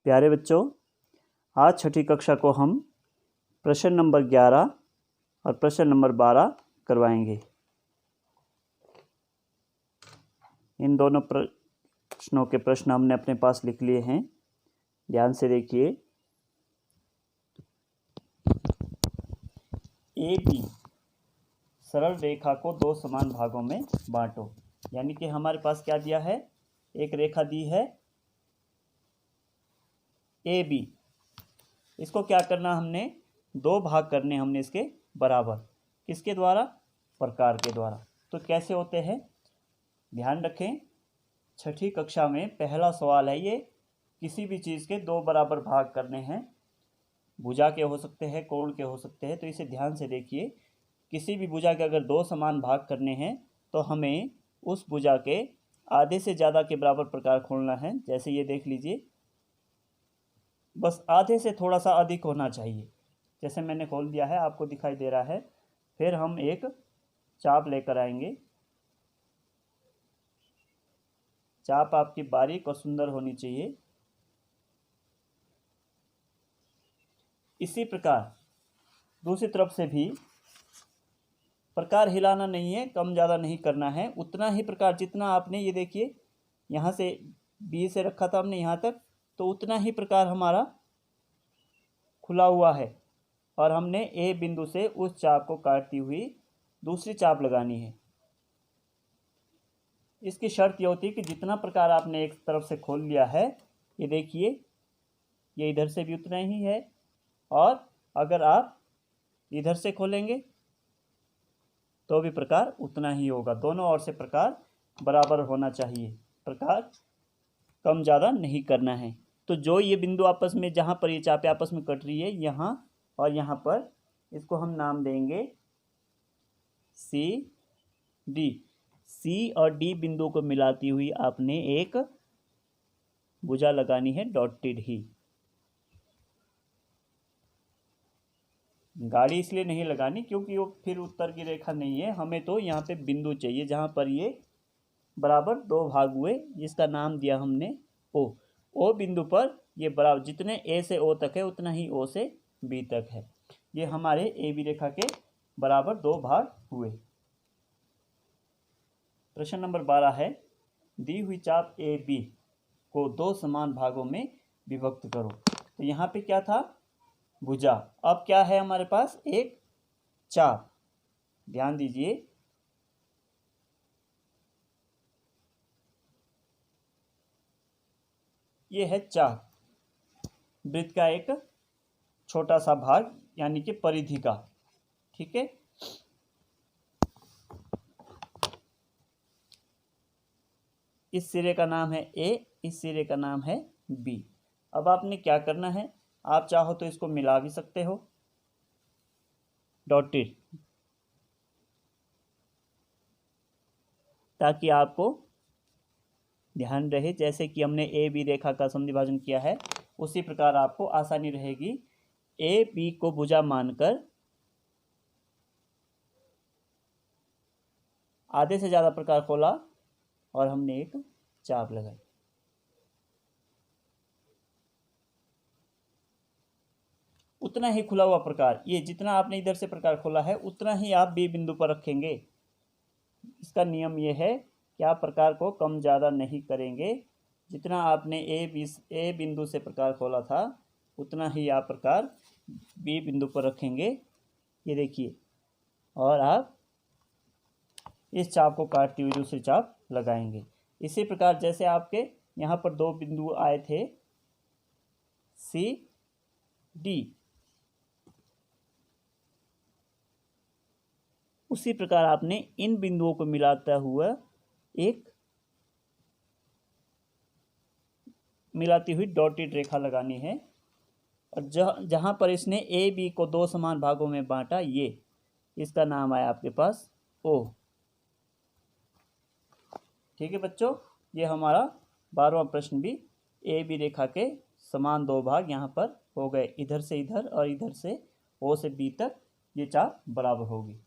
प्यारे बच्चों, आज छठी कक्षा को हम प्रश्न नंबर 11 और प्रश्न नंबर 12 करवाएंगे। इन दोनों प्रश्नों के प्रश्न हमने अपने पास लिख लिए हैं। ध्यान से देखिए। ए बी सरल रेखा को दो समान भागों में बांटो। यानी कि हमारे पास क्या दिया है, एक रेखा दी है ए बी। इसको क्या करना, हमने दो भाग करने हमने इसके बराबर। किसके द्वारा? प्रकार के द्वारा। तो कैसे होते हैं, ध्यान रखें। छठी कक्षा में पहला सवाल है ये, किसी भी चीज़ के दो बराबर भाग करने हैं। भुजा के हो सकते हैं, कोण के हो सकते हैं। तो इसे ध्यान से देखिए। किसी भी भुजा के अगर दो समान भाग करने हैं तो हमें उस भुजा के आधे से ज़्यादा के बराबर प्रकार खोलना है। जैसे ये देख लीजिए, बस आधे से थोड़ा सा अधिक होना चाहिए। जैसे मैंने खोल दिया है, आपको दिखाई दे रहा है। फिर हम एक चाप लेकर आएंगे। चाप आपकी बारीक और सुंदर होनी चाहिए। इसी प्रकार दूसरी तरफ से भी प्रकार हिलाना नहीं है, कम ज़्यादा नहीं करना है। उतना ही प्रकार जितना आपने, ये देखिए यहाँ से बी से रखा था हमने यहाँ तक, तो उतना ही प्रकार हमारा खुला हुआ है। और हमने ए बिंदु से उस चाप को काटती हुई दूसरी चाप लगानी है। इसकी शर्त ये होती है कि जितना प्रकार आपने एक तरफ से खोल लिया है, ये देखिए ये इधर से भी उतना ही है। और अगर आप इधर से खोलेंगे तो भी प्रकार उतना ही होगा। दोनों ओर से प्रकार बराबर होना चाहिए। प्रकार कम ज़्यादा नहीं करना है। तो जो ये बिंदु आपस में, जहाँ पर ये चापें आपस में कट रही है, यहाँ और यहाँ पर, इसको हम नाम देंगे सी डी। सी और डी बिंदु को मिलाती हुई आपने एक भुजा लगानी है, डॉटेड ही। गाड़ी इसलिए नहीं लगानी क्योंकि वो फिर उत्तर की रेखा नहीं है। हमें तो यहाँ पे बिंदु चाहिए जहाँ पर ये बराबर दो भाग हुए, जिसका नाम दिया हमने ओ। ओ बिंदु पर ये बराबर, जितने ए से ओ तक है उतना ही ओ से बी तक है। ये हमारे ए बी रेखा के बराबर दो भाग हुए। प्रश्न नंबर 12 है, दी हुई चाप ए बी को दो समान भागों में विभक्त करो। तो यहाँ पे क्या था, भुजा। अब क्या है हमारे पास, एक चाप। ध्यान दीजिए, ये है चाप, वृत्त का एक छोटा सा भाग, यानी कि परिधि का। ठीक है। इस सिरे का नाम है ए, इस सिरे का नाम है बी। अब आपने क्या करना है, आप चाहो तो इसको मिला भी सकते हो, डॉटेड, ताकि आपको ध्यान रहे। जैसे कि हमने ए बी रेखा का समद्विभाजन किया है, उसी प्रकार आपको आसानी रहेगी। ए बी को भुजा मानकर आधे से ज़्यादा प्रकार खोला और हमने एक चाप लगाई। उतना ही खुला हुआ प्रकार, ये जितना आपने इधर से प्रकार खोला है उतना ही आप बी बिंदु पर रखेंगे। इसका नियम ये है कि आप प्रकार को कम ज़्यादा नहीं करेंगे। जितना आपने ए बिंदु से प्रकार खोला था उतना ही आप प्रकार बी बिंदु पर रखेंगे। ये देखिए, और आप इस चाप को काटती हुई दूसरी चाप लगाएंगे। इसी प्रकार जैसे आपके यहाँ पर दो बिंदु आए थे सी डी, उसी प्रकार आपने इन बिंदुओं को मिलाता हुआ मिलाती हुई डॉटेड रेखा लगानी है। और जहाँ पर इसने ए बी को दो समान भागों में बांटा, ये इसका नाम आया आपके पास ओ। ठीक है बच्चों, ये हमारा 12वां प्रश्न भी ए बी रेखा के समान दो भाग यहाँ पर हो गए। इधर से इधर और इधर से ओ से बी तक ये चाप बराबर होगी।